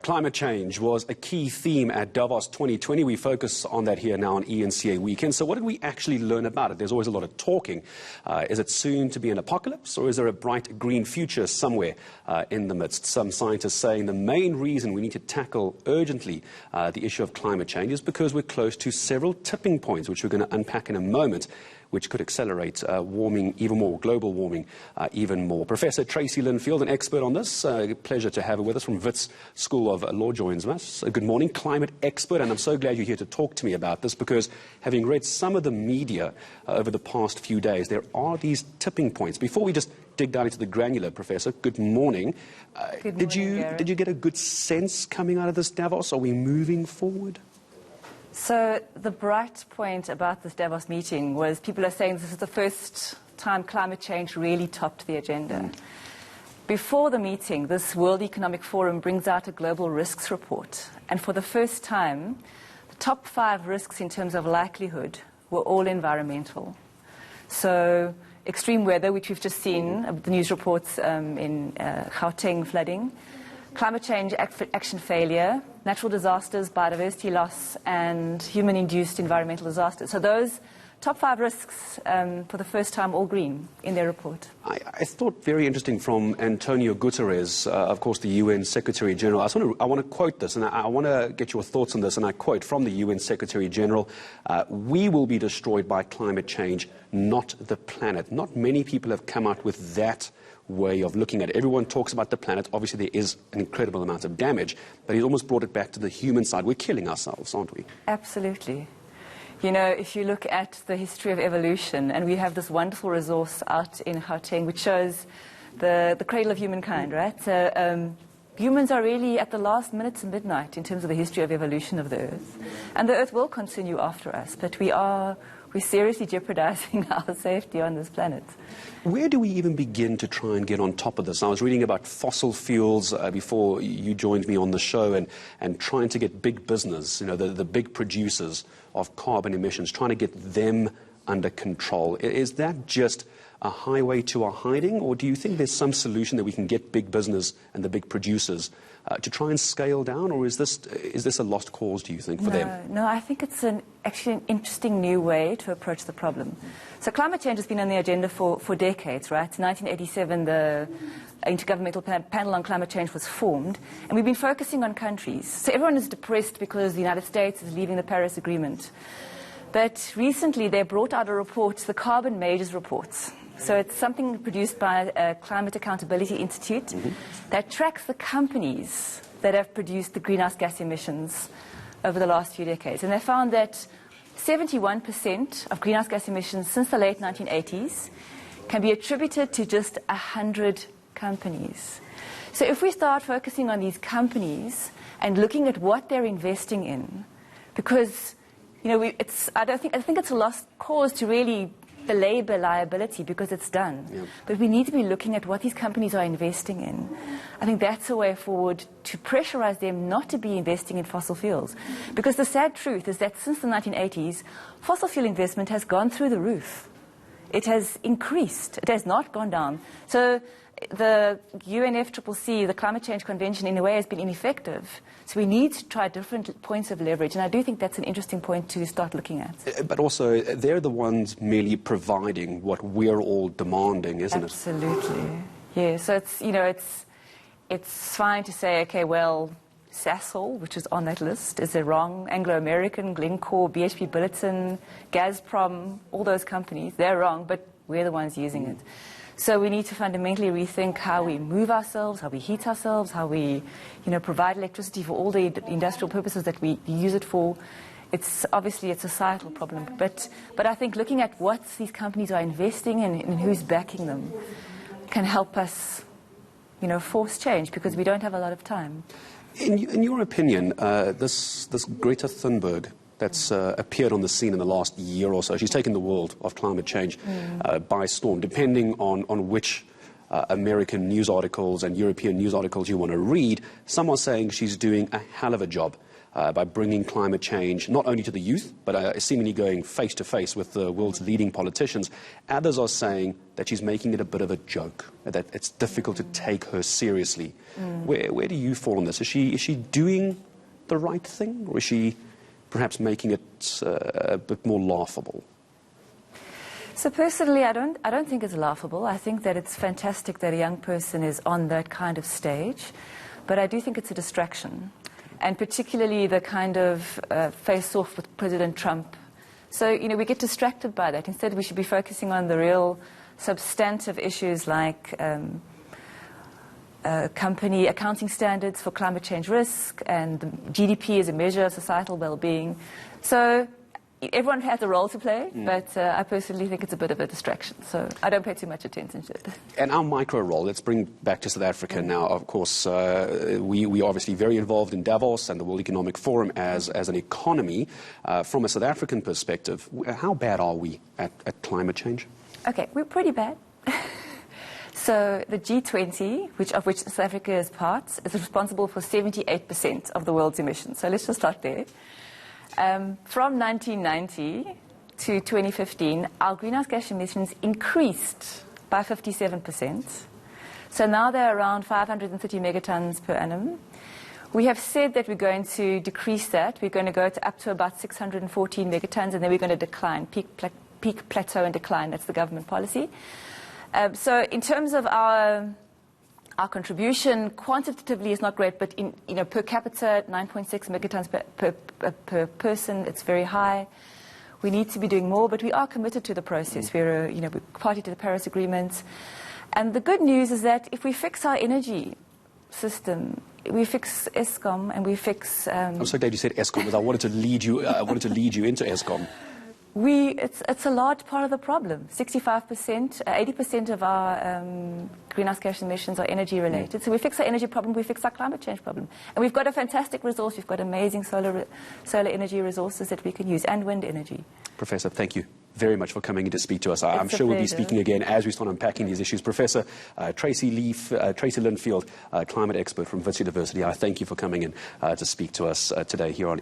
Climate change was a key theme at Davos 2020. We focus on that here now on ENCA Weekend. So what did we actually learn about it? There's always a lot of talking. Is it soon to be an apocalypse, or is there a bright green future somewhere in the midst? Some scientists saying the main reason we need to tackle urgently the issue of climate change is because we're close to several tipping points, which we're going to unpack in a moment, which could accelerate warming even more, global warming even more. Professor Tracy Linfield, an expert on this. Pleasure to have her with us from Wits School of Law, joins us. Good morning, climate expert, and I'm so glad you're here to talk to me about this because having read some of the media over the past few days, there are these tipping points. Before we just dig down into the granular, Professor, good morning. Good morning, did you get a good sense coming out of this Davos? Are we moving forward? So the bright point about this Davos meeting was people are saying this is the first time climate change really topped the agenda. Before the meeting, this World Economic Forum brings out a global risks report. And for the first time, the top 5 risks in terms of likelihood were all environmental. So extreme weather, which we've just seen, the news reports in Gauteng flooding, climate change action failure, natural disasters, biodiversity loss, and human-induced environmental disasters. So those top 5 risks, for the first time, all green in their report. I thought very interesting from Antonio Guterres, of course, the UN Secretary General. I want to quote this, and I want to get your thoughts on this, and I quote from the UN Secretary General, "We will be destroyed by climate change, not the planet." Not many people have come out with that way of looking at it. Everyone talks about the planet. Obviously, there is an incredible amount of damage, but he's almost brought it back to the human side. We're killing ourselves, aren't we? Absolutely. You know, if you look at the history of evolution, and we have this wonderful resource out in Gauteng which shows the cradle of humankind, right? So humans are really at the last minutes of midnight in terms of the history of evolution of the Earth. And the Earth will continue after us, but we're seriously jeopardizing our safety on this planet. Where do we even begin to try and get on top of this? I was reading about fossil fuels before you joined me on the show and trying to get big business, you know, the big producers of carbon emissions, trying to get them under control. Is that just a highway to our hiding, or do you think there's some solution that we can get big business and the big producers to try and scale down, or is this a lost cause, do you think, for them? No, I think it's actually an interesting new way to approach the problem. So climate change has been on the agenda for decades, right? In 1987, the Intergovernmental Panel on Climate Change was formed, and we've been focusing on countries. So everyone is depressed because the United States is leaving the Paris Agreement. But recently they brought out a report, the Carbon Majors Reports. So it's something produced by Climate Accountability Institute that tracks the companies that have produced the greenhouse gas emissions over the last few decades. And they found that 71% of greenhouse gas emissions since the late 1980s can be attributed to just 100 companies. So if we start focusing on these companies and looking at what they're investing in, because you know, I think it's a lost cause to really belabor liability because it's done. Yep. But we need to be looking at what these companies are investing in. I think that's a way forward to pressurize them not to be investing in fossil fuels. Because the sad truth is that since the 1980s, fossil fuel investment has gone through the roof. It has increased. It has not gone down. So the UNFCCC, the Climate Change Convention, in a way has been ineffective. So we need to try different points of leverage, and I do think that's an interesting point to start looking at. But also, they're the ones merely providing what we're all demanding, isn't it? Absolutely. Yeah, so it's, you know, it's fine to say, okay, well, Sasol, which is on that list, is it wrong? Anglo-American, Glencore, BHP Billiton, Gazprom, all those companies, they're wrong, but we're the ones using it. So we need to fundamentally rethink how we move ourselves, how we heat ourselves, how we, you know, provide electricity for all the industrial purposes that we use it for. It's obviously a societal problem, but I think looking at what these companies are investing in and who's backing them can help us, you know, force change because we don't have a lot of time. In your opinion, this Greta Thunberg that's appeared on the scene in the last year or so, she's taken the world of climate change by storm. Depending on which American news articles and European news articles you want to read, some are saying she's doing a hell of a job by bringing climate change not only to the youth, but seemingly going face to face with the world's leading politicians. Others are saying that she's making it a bit of a joke, that it's difficult to take her seriously. Where do you fall on this? Is she doing the right thing, or is she perhaps making it a bit more laughable? So personally, I don't think it's laughable. I think that it's fantastic that a young person is on that kind of stage, but I do think it's a distraction, and particularly the kind of face-off with President Trump. So, we get distracted by that. Instead, we should be focusing on the real substantive issues like company accounting standards for climate change risk, and GDP as a measure of societal well-being. So everyone has a role to play, but I personally think it's a bit of a distraction, so I don't pay too much attention to it. And our micro role, let's bring back to South Africa now. Of course, we are obviously very involved in Davos and the World Economic Forum as an economy. From a South African perspective, how bad are we at climate change? Okay, we're pretty bad. So the G20, of which South Africa is part, is responsible for 78% of the world's emissions. So let's just start there. From 1990 to 2015, our greenhouse gas emissions increased by 57%. So now they're around 530 megatons per annum. We have said that we're going to decrease that. We're going to go up to about 614 megatons, and then we're going to decline, peak plateau and decline. That's the government policy. So in terms of our contribution, quantitatively is not great, but per capita, 9.6 megatons per person, it's very high. We need to be doing more, but we are committed to the process. We're party to the Paris Agreement. And the good news is that if we fix our energy system, we fix Eskom and we fix... I'm so glad you said Eskom, because I wanted to lead you into Eskom. It's a large part of the problem. 65%, 80% of our greenhouse gas emissions are energy related. So we fix our energy problem, we fix our climate change problem. And we've got a fantastic resource. We've got amazing solar energy resources that we can use, and wind energy. Professor, thank you very much for coming in to speak to us. I'm sure we'll be speaking again as we start unpacking these issues. Professor Tracy Linfield, climate expert from Wits University, I thank you for coming in to speak to us today here on